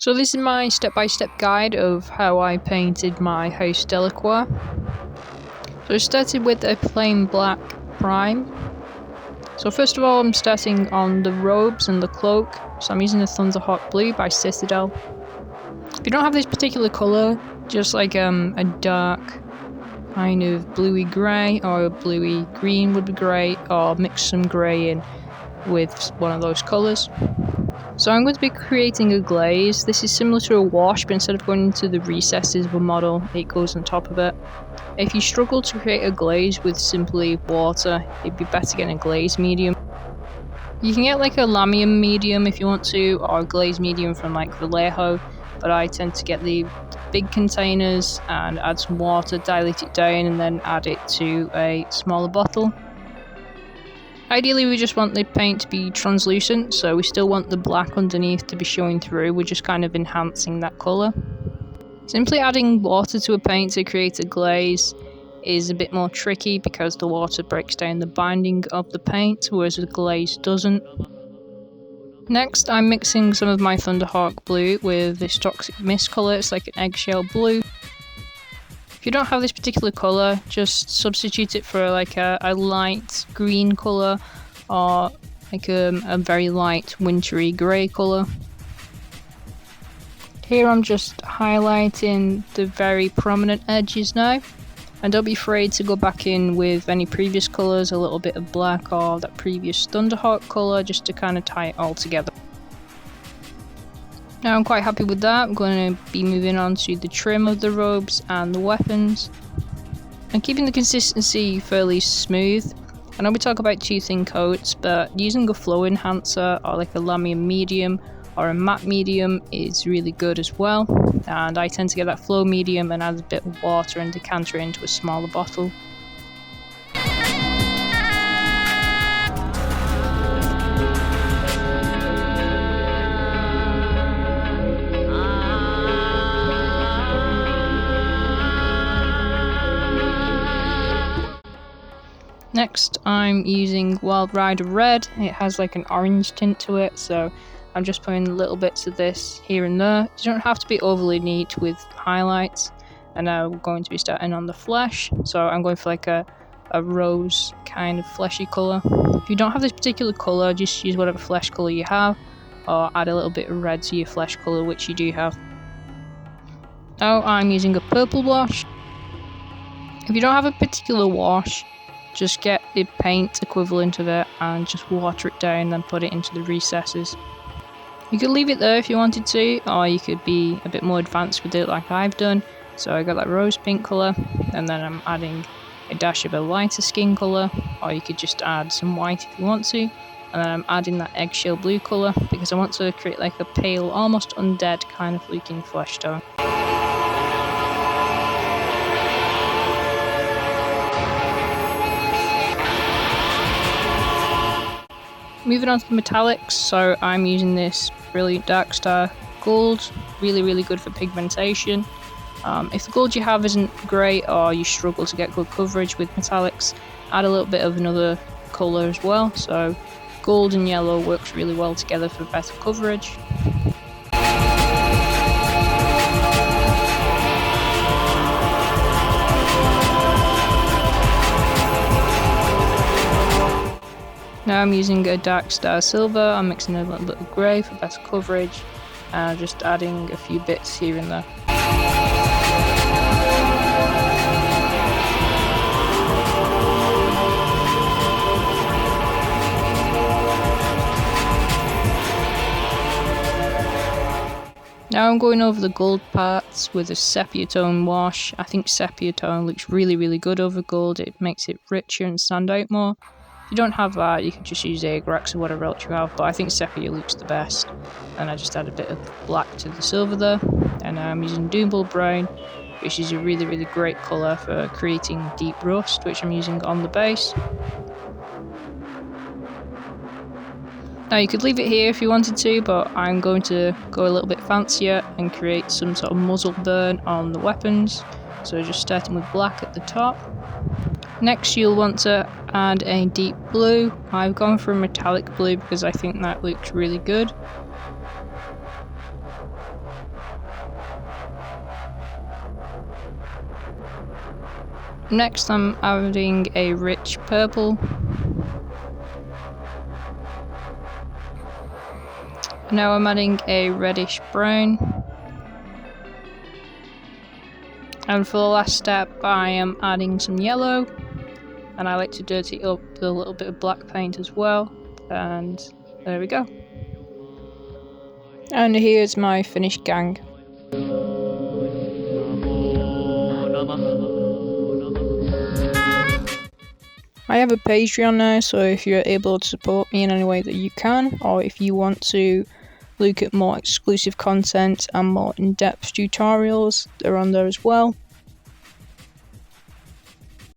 So this is my step-by-step guide of how I painted my house Delequa. So I started with a plain black prime. So first of all, I'm starting on the robes and the cloak. So I'm using a Thunderhawk Blue by Citadel. If you don't have this particular colour, just like a dark kind of bluey grey or a bluey green would be great, or mix some grey in with one of those colours. So I'm going to be creating a glaze. This is similar to a wash, but instead of going into the recesses of a model, it goes on top of it. If you struggle to create a glaze with simply water, it'd be better getting a glaze medium. You can get like a lamium medium if you want to, or a glaze medium from like Vallejo, but I tend to get the big containers and add some water, dilute it down, and then add it to a smaller bottle. Ideally, we just want the paint to be translucent, so we still want the black underneath to be showing through. We're just kind of enhancing that colour. Simply adding water to a paint to create a glaze is a bit more tricky because the water breaks down the binding of the paint, whereas the glaze doesn't. Next, I'm mixing some of my Thunderhawk Blue with this Toxic Mist colour. It's like an eggshell blue. If you don't have this particular colour, just substitute it for like a light green colour or like a very light wintry grey colour. Here I'm just highlighting the very prominent edges now, and don't be afraid to go back in with any previous colours, a little bit of black or that previous Thunderhawk colour, just to kind of tie it all together. Now I'm quite happy with that. I'm going to be moving on to the trim of the robes and the weapons. I'm keeping the consistency fairly smooth. I know we talk about two thin coats, but using a flow enhancer or like a lamium medium or a matte medium is really good as well. And I tend to get that flow medium and add a bit of water and decanter it into a smaller bottle. Next, I'm using Wild Rider Red. It has like an orange tint to it, so I'm just putting little bits of this here and there. You don't have to be overly neat with highlights. And now we're going to be starting on the flesh, so I'm going for like a rose kind of fleshy colour. If you don't have this particular colour, just use whatever flesh colour you have, or add a little bit of red to your flesh colour, which you do have. Now I'm using a purple wash. If you don't have a particular wash, just get the paint equivalent of it and just water it down, then put it into the recesses. You could leave it there if you wanted to, or you could be a bit more advanced with it like I've done. So I got that rose pink colour, and then I'm adding a dash of a lighter skin colour, or you could just add some white if you want to. And then I'm adding that eggshell blue colour because I want to create like a pale, almost undead kind of looking flesh tone. Moving on to the metallics, so I'm using this Brilliant Darkstar Gold, really good for pigmentation. If the gold you have isn't great or you struggle to get good coverage with metallics, add a little bit of another colour as well, so gold and yellow works really well together for better coverage. Now I'm using a Darkstar Silver. I'm mixing a little bit of grey for better coverage, and just adding a few bits here and there. Now I'm going over the gold parts with a sepia tone wash. I think sepia tone looks really good over gold. It makes it richer and stand out more. If you don't have that, you can just use Agrax or whatever else you have, but I think sepia looks the best. And I just add a bit of black to the silver there. And now I'm using Doombull Brown, which is a really great colour for creating deep rust, which I'm using on the base. Now you could leave it here if you wanted to, but I'm going to go a little bit fancier and create some sort of muzzle burn on the weapons. So just starting with black at the top. Next you'll want to add a deep blue. I've gone for a metallic blue because I think that looks really good. Next I'm adding a rich purple. Now I'm adding a reddish brown. And for the last step I am adding some yellow. And I like to dirty it up with a little bit of black paint as well. And there we go. And here's my finished gang. I have a Patreon now, so if you're able to support me in any way that you can, or if you want to look at more exclusive content and more in-depth tutorials, they're on there as well.